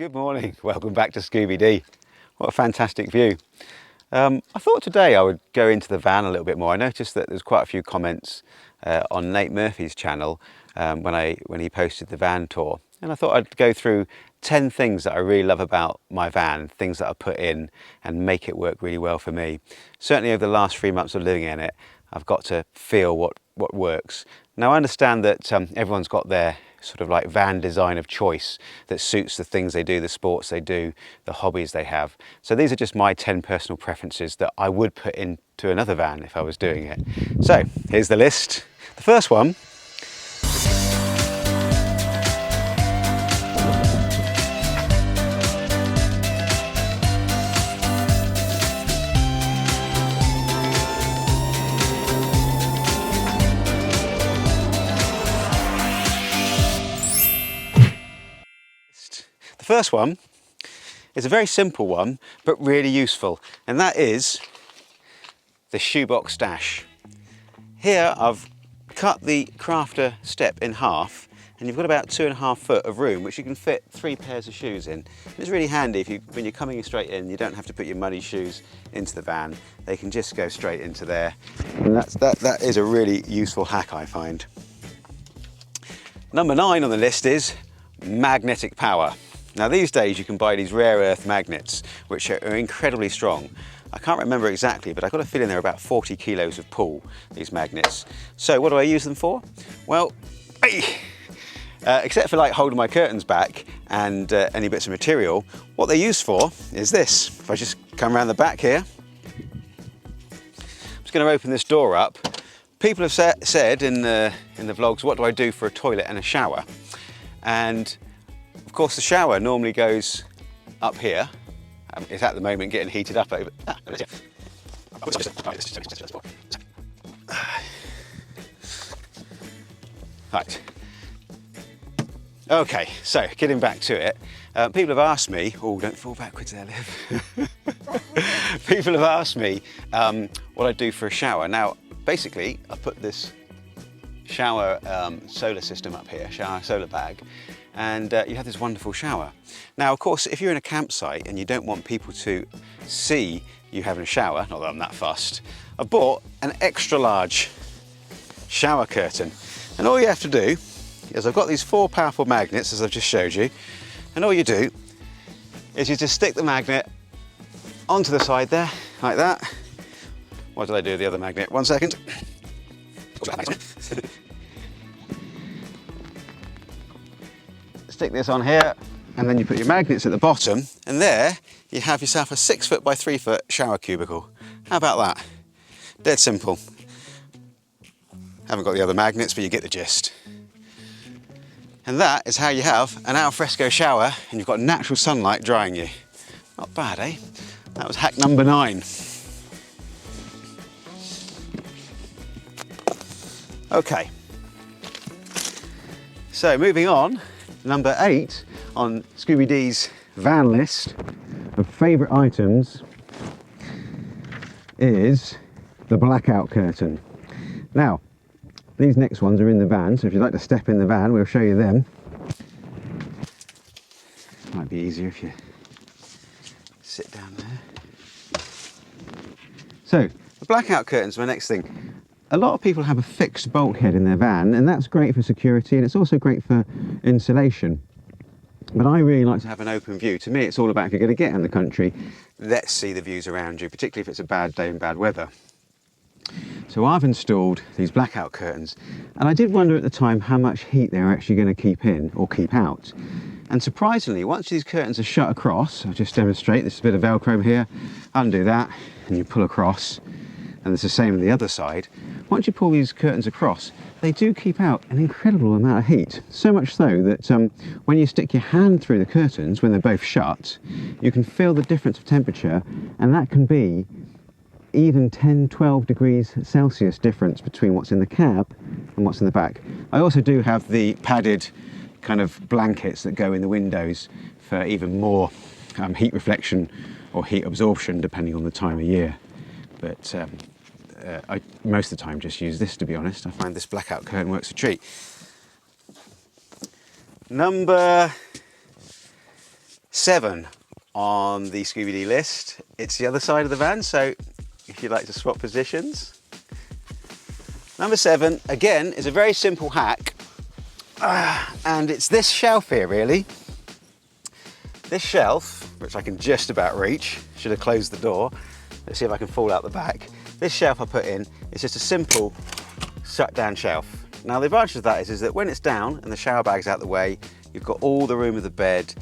Good morning, welcome back to Scoobie-Dee. What a fantastic view. I thought today I would go into the van a little bit more. I noticed that there's quite a few comments on Nate Murphy's channel when he posted the van tour. And I thought I'd go through 10 things that I really love about my van, things that I put in and make it work really well for me. Certainly over the last 3 months of living in it, I've got to feel what works. Now I understand that everyone's got their sort of like van design of choice that suits the things they do, the sports they do, the hobbies they have. So these are just my 10 personal preferences that I would put into another van if I was doing it. So here's the list. The first one . The first one is a very simple one, but really useful, and that is the shoebox stash. Here I've cut the crafter step in half, and you've got about 2.5 foot of room, which you can fit 3 pairs of shoes in. It's really handy when you're coming straight in, you don't have to put your muddy shoes into the van. They can just go straight into there. And that is a really useful hack, I find. Number 9 on the list is magnetic power. Now these days you can buy these rare earth magnets which are incredibly strong. I can't remember exactly, but I've got a feeling they're about 40 kilos of pull, these magnets. So what do I use them for? Well, except for like holding my curtains back and any bits of material, what they're used for is this. If I just come around the back here, I'm just going to open this door up. People have said in the vlogs, what do I do for a toilet and a shower? And of course the shower normally goes up here. It's at the moment getting heated up over. Right. Okay, so getting back to it. People have asked me, oh, don't fall backwards there, Liv. People have asked me what I do for a shower. Now, basically, I put this shower solar system up here, shower solar bag, and you have this wonderful shower. Now, of course, if you're in a campsite and you don't want people to see you having a shower, not that I'm that fussed, I bought an extra large shower curtain. And all you have to do is I've got these 4 powerful magnets, as I've just showed you, and all you do is you just stick the magnet onto the side there, like that. What did I do with the other magnet? 1 second. Stick this on here, and then you put your magnets at the bottom, and there you have yourself a 6 foot by 3 foot shower cubicle. How about that? Dead simple. Haven't got the other magnets, but you get the gist. And that is how you have an al fresco shower, and you've got natural sunlight drying you. Not bad, eh? That was hack number 9. Okay. So moving on. Number 8 on Scooby-Dee's van list of favourite items is the blackout curtain. Now, these next ones are in the van, so if you'd like to step in the van, we'll show you them. Might be easier if you sit down there. So, the blackout curtains are my next thing. A lot of people have a fixed bulkhead in their van, and that's great for security, and it's also great for insulation. But I really like to have an open view. To me, it's all about, if you're going to get in the country, let's see the views around you, particularly if it's a bad day and bad weather. So I've installed these blackout curtains, and I did wonder at the time how much heat they're actually going to keep in or keep out. And surprisingly, once these curtains are shut across, I'll just demonstrate, this is a bit of Velcro here, undo that, and you pull across, and it's the same on the other side. Once you pull these curtains across, they do keep out an incredible amount of heat. So much so that when you stick your hand through the curtains, when they're both shut, you can feel the difference of temperature, and that can be even 10-12 degrees Celsius difference between what's in the cab and what's in the back. I also do have the padded kind of blankets that go in the windows for even more heat reflection or heat absorption depending on the time of year. But I most of the time just use this, to be honest. I find this blackout curtain works a treat. Number 7 on the Scoobie-Dee list. It's the other side of the van, so if you'd like to swap positions. Number 7, again, is a very simple hack, and it's this shelf here, really. This shelf, which I can just about reach, should have closed the door. Let's see if I can fall out the back. This shelf I put in is just a simple shut down shelf. Now the advantage of that is that when it's down and the shower bag's out the way, you've got all the room of the bed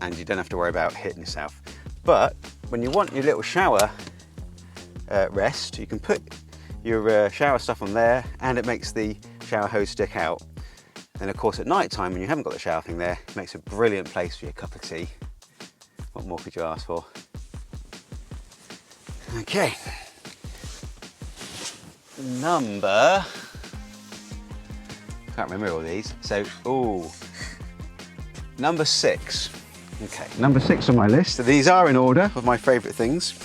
and you don't have to worry about hitting yourself. But when you want your little shower rest, you can put your shower stuff on there and it makes the shower hose stick out. And of course at night time when you haven't got the shower thing there, it makes a brilliant place for your cup of tea. What more could you ask for? Okay. Number, can't remember all these. So, number 6. Okay, number 6 on my list. So these are in order of my favourite things.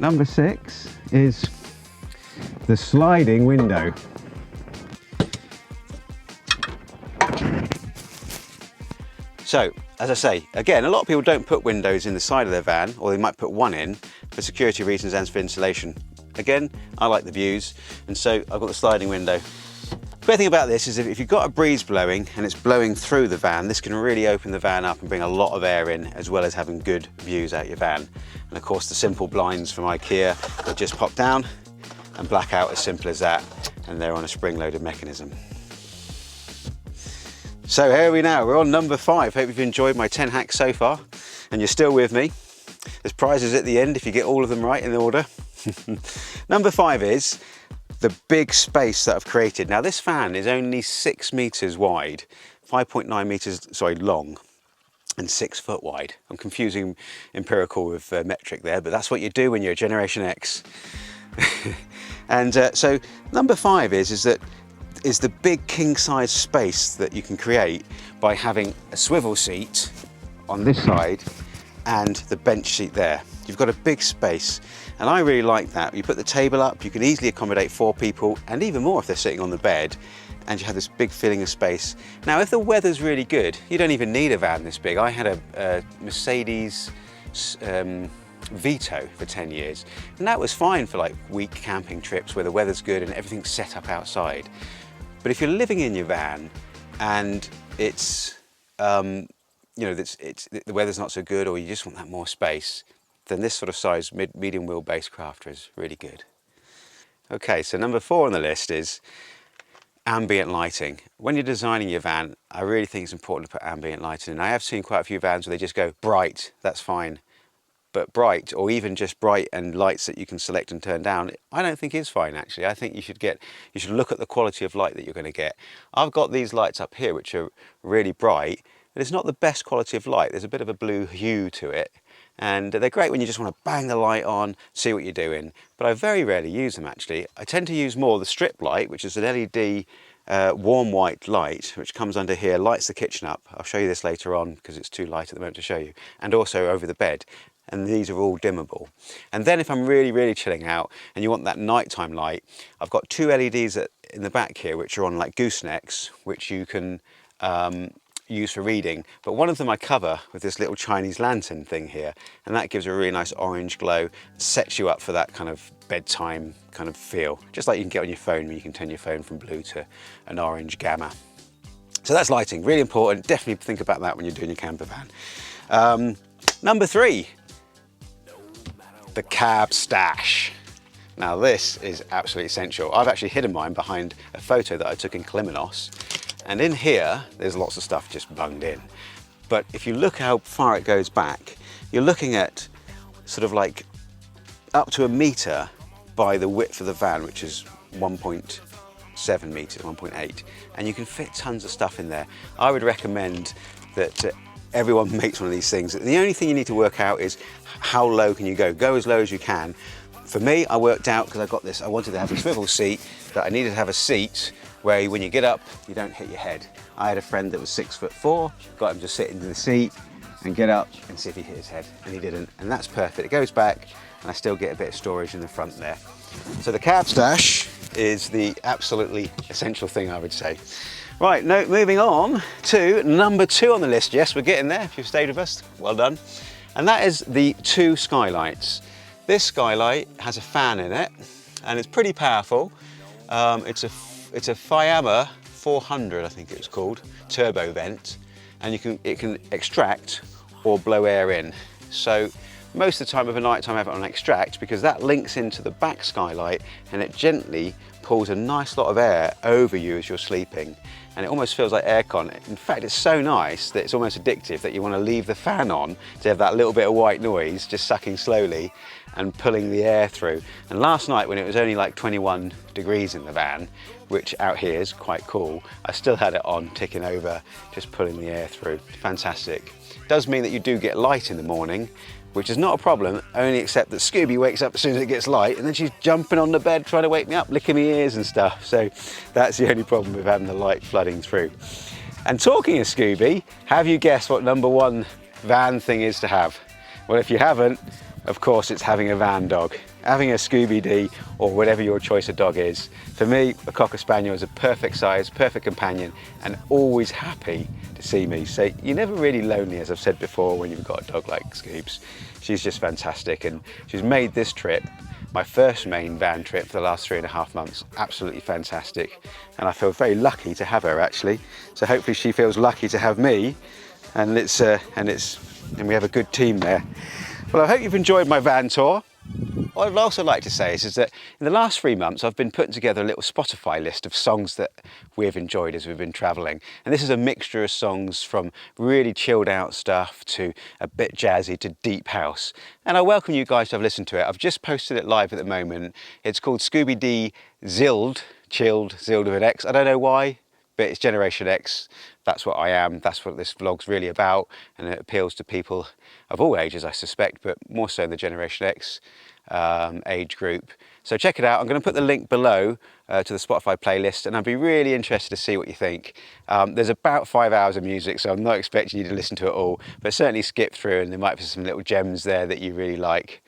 Number 6 is the sliding window. So, as I say, again, a lot of people don't put windows in the side of their van, or they might put one in for security reasons and for insulation. Again, I like the views, and so I've got the sliding window. The great thing about this is if you've got a breeze blowing and it's blowing through the van, this can really open the van up and bring a lot of air in, as well as having good views out your van. And of course, the simple blinds from IKEA that just pop down and black out, as simple as that, and they're on a spring-loaded mechanism. So here we now, we're on number 5. Hope you've enjoyed my 10 hacks so far, and you're still with me. There's prizes at the end if you get all of them right in order. Number 5 is the big space that I've created. Now this fan is only 6 meters wide, 5.9 meters, long, and 6 foot wide. I'm confusing empirical with metric there, but that's what you do when you're a Generation X. And so number 5 is the big king size space that you can create by having a swivel seat on this side and the bench seat there. You've got a big space, and I really like that. You put the table up, you can easily accommodate 4 people, and even more if they're sitting on the bed, and you have this big feeling of space. Now, if the weather's really good, you don't even need a van this big. I had a Mercedes Vito for 10 years, and that was fine for like week camping trips where the weather's good and everything's set up outside. But if you're living in your van and it's, the weather's not so good, or you just want that more space, then this sort of size medium wheelbase crafter is really good. Okay, so number 4 on the list is ambient lighting. When you're designing your van, I really think it's important to put ambient lighting in. I have seen quite a few vans where they just go bright, that's fine. But bright, or even just bright and lights that you can select and turn down, I don't think is fine actually. I think you should look at the quality of light that you're going to get. I've got these lights up here which are really bright, but it's not the best quality of light. There's a bit of a blue hue to it, and they're great when you just want to bang the light on, see what you're doing, but I very rarely use them actually. I tend to use more the strip light, which is an LED warm white light, which comes under here, lights the kitchen up. I'll show you this later on because it's too light at the moment to show you, and also over the bed. And these are all dimmable. And then if I'm really, really chilling out and you want that nighttime light, I've got 2 LEDs in the back here which are on like goosenecks, which you can use for reading. But one of them I cover with this little Chinese lantern thing here, and that gives a really nice orange glow, sets you up for that kind of bedtime kind of feel. Just like you can get on your phone when you can turn your phone from blue to an orange gamma. So that's lighting, really important. Definitely think about that when you're doing your camper van. Number 3. The cab stash. Now this is absolutely essential. I've actually hidden mine behind a photo that I took in Kilimanos, and in here there's lots of stuff just bunged in. But if you look how far it goes back, you're looking at sort of like up to 1 meter by the width of the van, which is 1.7 meters, 1.8, and you can fit tons of stuff in there. I would recommend that everyone makes one of these things. The only thing you need to work out is how low can you go. Go as low as you can. For me, I worked out, because I got this, I wanted to have a swivel seat, that I needed to have a seat where when you get up, you don't hit your head. I had a friend that was 6'4", got him to sit into the seat and get up and see if he hit his head, and he didn't. And that's perfect. It goes back, and I still get a bit of storage in the front there. So the cab stash is the absolutely essential thing, I would say. Right, no, moving on to number 2 on the list. Yes, we're getting there. If you've stayed with us, well done. And that is the 2 Skylights. This skylight has a fan in it, and it's pretty powerful. It's a Fiamma 400, I think it was called, turbo vent, and it can extract or blow air in. So most of the time of a night time I have it on extract because that links into the back skylight and it gently pulls a nice lot of air over you as you're sleeping, and it almost feels like aircon. In fact, it's so nice that it's almost addictive that you want to leave the fan on to have that little bit of white noise just sucking slowly and pulling the air through. And last night when it was only like 21 degrees in the van, which out here is quite cool, I still had it on ticking over, just pulling the air through. Fantastic. Does mean that you do get light in the morning, which is not a problem, only except that Scooby wakes up as soon as it gets light and then she's jumping on the bed trying to wake me up, licking my ears and stuff. So that's the only problem with having the light flooding through. And talking of Scooby, have you guessed what number 1 van thing is to have? Well, if you haven't, of course it's having a van dog. Having a Scoobie-Dee or whatever your choice of dog is. For me, a Cocker Spaniel is a perfect size, perfect companion, and always happy to see me. So you're never really lonely, as I've said before, when you've got a dog like Scoobs. She's just fantastic, and she's made this trip, my first main van trip for the last 3.5 months, absolutely fantastic. And I feel very lucky to have her, actually. So hopefully she feels lucky to have me, and we have a good team there. Well, I hope you've enjoyed my van tour. What I'd also like to say is that in the last 3 months I've been putting together a little Spotify list of songs that we've enjoyed as we've been travelling, and this is a mixture of songs from really chilled out stuff to a bit jazzy to deep house, and I welcome you guys to have listened to it. I've just posted it live at the moment. It's called Scoobie-Dee Zilled with an X. I don't know why, but it's Generation X. That's what I am, that's what this vlog's really about, and it appeals to people of all ages, I suspect, but more so in the Generation X age group. So check it out. I'm going to put the link below to the Spotify playlist, and I'd be really interested to see what you think. There's about 5 hours of music, so I'm not expecting you to listen to it all, but certainly skip through and there might be some little gems there that you really like.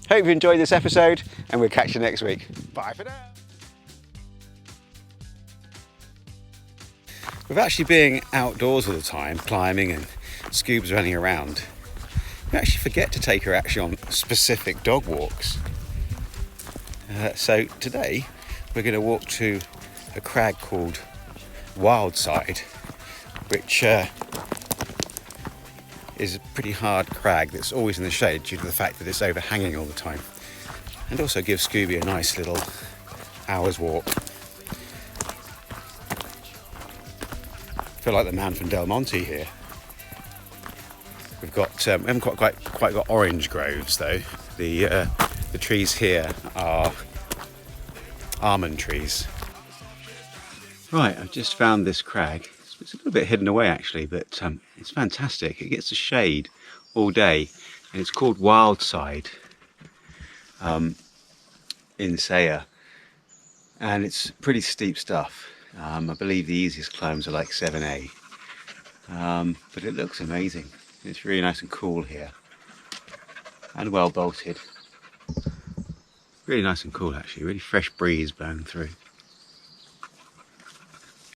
Hope you enjoyed this episode, and we'll catch you next week. Bye for now. With actually being outdoors all the time, climbing and Scoobs running around, we actually forget to take her actually on specific dog walks. So today we're going to walk to a crag called Wildside, which is a pretty hard crag that's always in the shade due to the fact that it's overhanging all the time, and also gives Scooby a nice little hour's walk. I feel like the man from Del Monte here. We've got, we haven't quite got orange groves though. The trees here are almond trees. Right, I've just found this crag. It's a little bit hidden away actually, but it's fantastic. It gets the shade all day, and it's called Wildside in Saya, and it's pretty steep stuff. I believe the easiest climbs are like 7A, but it looks amazing. It's really nice and cool here, and well bolted. Really nice and cool actually, really fresh breeze blowing through.